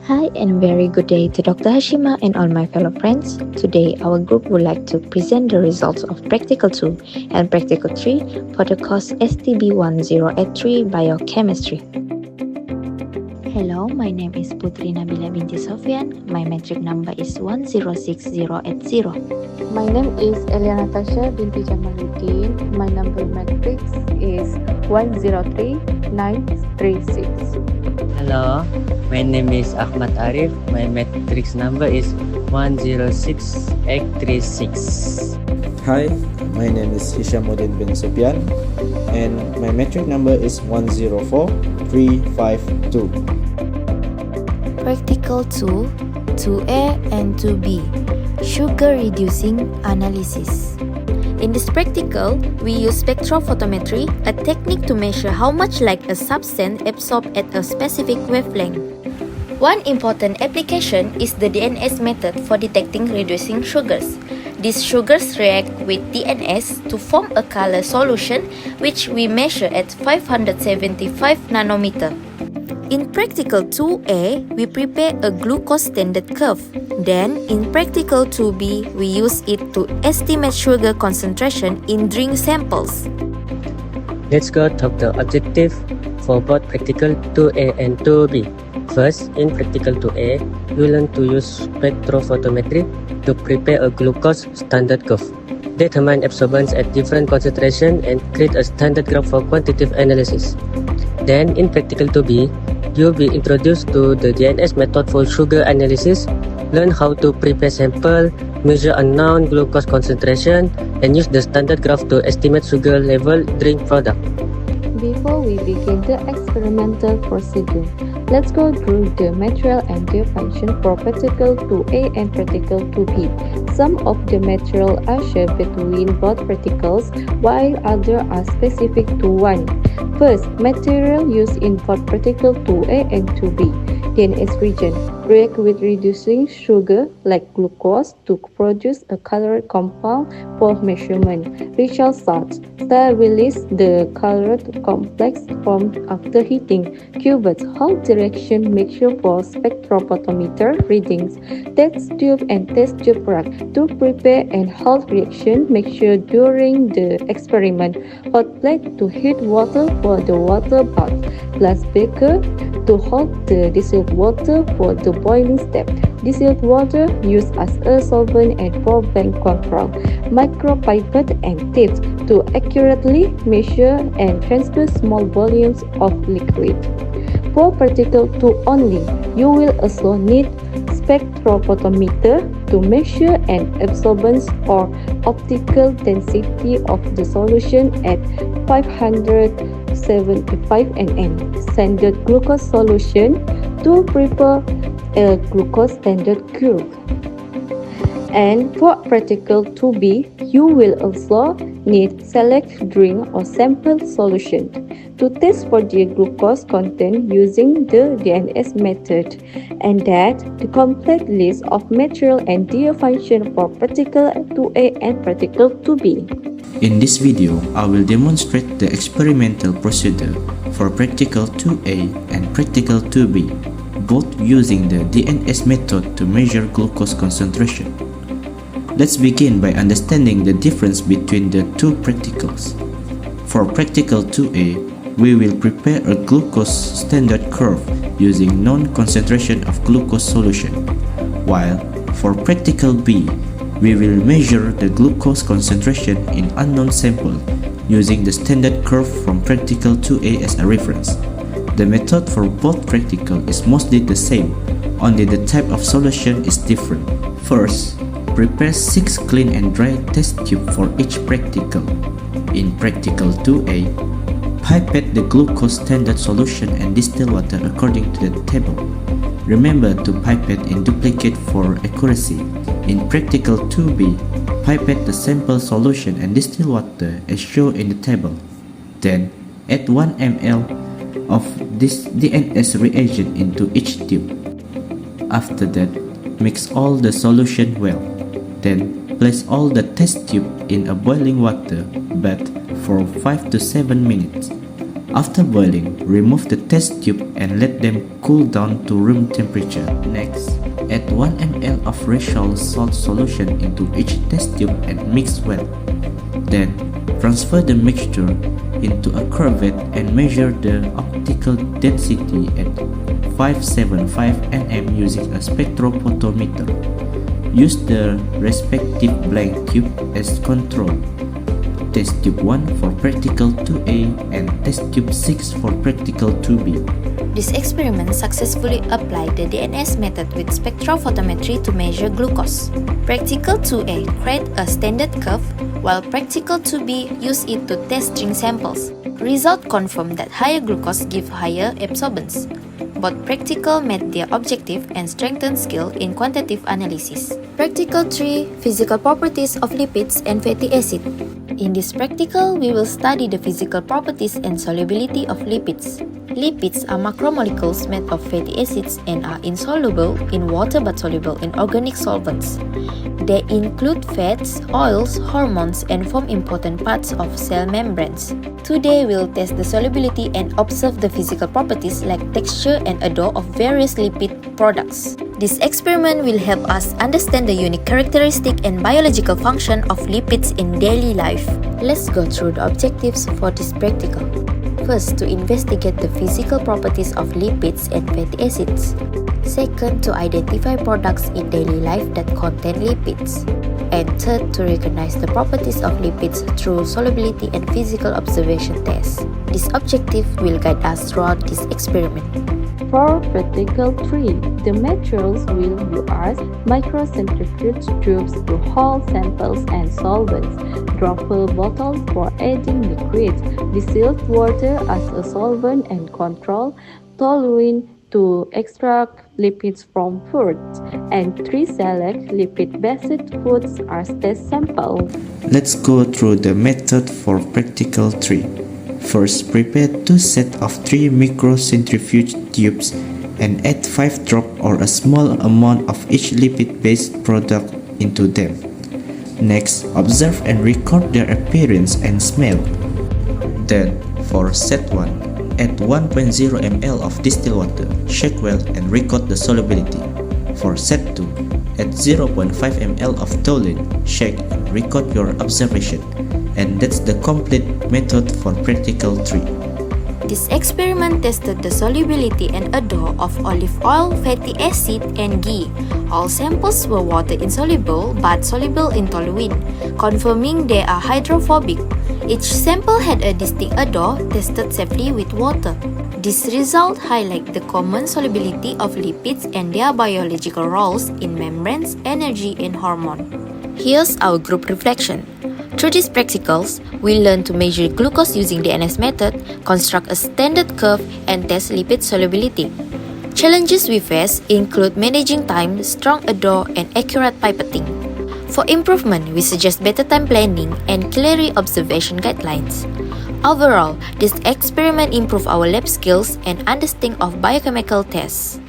Hi and very good day to Dr. Hashima and all my fellow friends. Today our group would like to present the results of Practical 2 and Practical 3 for the course STB1083 Biochemistry. Hello, my name is Putri Nabila binti Sofian. My metric number is 106080. My name is Eliana Tasha binti Jamaluddin. My number matrix is 103936. Hello, my name is Ahmad Arif. My matrix number is 106836. Hi, my name is Hishamuddin bin Sufyan and my metric number is 104352. Practical 2, 2A and 2B, Sugar Reducing Analysis. In this practical, we use spectrophotometry, a technique to measure how much light a substance absorbs at a specific wavelength. One important application is the DNS method for detecting reducing sugars. These sugars react with DNS to form a color solution which we measure at 575 nanometer. In Practical 2A, we prepare a glucose standard curve. Then, in Practical 2B, we use it to estimate sugar concentration in drink samples. Let's go to the objective for both Practical 2A and 2B. First, in Practical 2A, we learn to use spectrophotometry to prepare a glucose standard curve, determine absorbance at different concentration, and create a standard graph for quantitative analysis. Then, in Practical 2B, you'll be introduced to the DNS method for sugar analysis, learn how to prepare sample, measure unknown glucose concentration, and use the standard graph to estimate sugar level drink product. Before we begin the experimental procedure, let's go through the material and their function for Practical 2A and Practical 2B. Some of the material are shared between both practicals, while others are specific to one. First, material used in both Practical 2A and 2B. DNS region react with reducing sugar like glucose to produce a colored compound for measurement. Ritual starts. Star release the colored complex formed after heating. Cubits hold direction mixture for spectrophotometer readings. Test tube and test tube rack to prepare and hold reaction mixture during the experiment. Hot plate to heat water for the water bath. Glass beaker to hold the distilled water for the boiling step. Distilled water used as a solvent and for bank control. Micropipette and tips to accurately measure and transfer small volumes of liquid. For Practical 2 only, you will also need spectrophotometer to measure an absorbance or optical density of the solution at 575 nm. Standard glucose solution to prepare a glucose standard curve. And for Practical 2B, you will also need select drink or sample solution to test for the glucose content using the DNS method, and that the complete list of material and their function for Practical 2A and Practical 2B. In this video, I will demonstrate the experimental procedure for Practical 2A and Practical 2B, both using the DNS method to measure glucose concentration. Let's begin by understanding the difference between the two practicals. For Practical 2A, we will prepare a glucose standard curve using known concentration of glucose solution, while for Practical B, we will measure the glucose concentration in unknown sample using the standard curve from Practical 2A as a reference. The method for both practical is mostly the same, only the type of solution is different. First, prepare 6 clean and dry test tubes for each practical. In Practical 2A, pipette the glucose standard solution and distill water according to the table. Remember to pipette in duplicate for accuracy. In Practical 2B, pipette the sample solution and distill water as shown in the table. Then, add 1 ml of this DNS reagent into each tube. After that, mix all the solution well. Then, place all the test tube in a boiling water bath for 5 to 7 minutes. After boiling, remove the test tube and let them cool down to room temperature. Next, add 1 ml of racial salt solution into each test tube and mix well. Then, transfer the mixture into a cuvette and measure the optical density at 575 nm using a spectrophotometer. Use the respective blank tube as control. Test tube 1 for practical 2A and test tube 6 for practical 2B. This experiment successfully applied the DNS method with spectrophotometry to measure glucose. Practical 2A create a standard curve, while practical 2B use it to test string samples. Result confirm that higher glucose give higher absorbance. Both practical met their objective and strengthened skill in quantitative analysis. Practical 3 Physical properties of lipids and fatty acid. In this practical, we will study the physical properties and solubility of lipids. Lipids are macromolecules made of fatty acids and are insoluble in water but soluble in organic solvents. They include fats, oils, hormones, and form important parts of cell membranes. Today, we'll test the solubility and observe the physical properties like texture and odor of various lipid products. This experiment will help us understand the unique characteristic and biological function of lipids in daily life. Let's go through the objectives for this practical. First, to investigate the physical properties of lipids and fatty acids. Second, to identify products in daily life that contain lipids. And third, to recognize the properties of lipids through solubility and physical observation tests. This objective will guide us throughout this experiment. For practical 3, the materials will use microcentrifuge tubes to hold samples and solvents, dropper bottles for adding liquids, distilled water as a solvent and control, toluene to extract lipids from foods, and 3 select lipid-based foods as test samples. Let's go through the method for practical 3. First, prepare 2 sets of 3 microcentrifuge tubes and add 5 drops or a small amount of each lipid-based product into them. Next, observe and record their appearance and smell. Then, for set 1, add 1.0 ml of distilled water, shake well and record the solubility. For set 2, add 0.5 ml of toluene, shake and record your observation. And that's the complete method for practical 3. This experiment tested the solubility and odor of olive oil, fatty acid, and ghee. All samples were water insoluble but soluble in toluene, confirming they are hydrophobic. Each sample had a distinct odor tested safely with water. This result highlights the common solubility of lipids and their biological roles in membranes, energy, and hormone. Here's our group reflection. Through these practicals, we learn to measure glucose using the DNS method, construct a standard curve, and test lipid solubility. Challenges we face include managing time, strong odor, and accurate pipetting. For improvement, we suggest better time planning and clear observation guidelines. Overall, this experiment improved our lab skills and understanding of biochemical tests.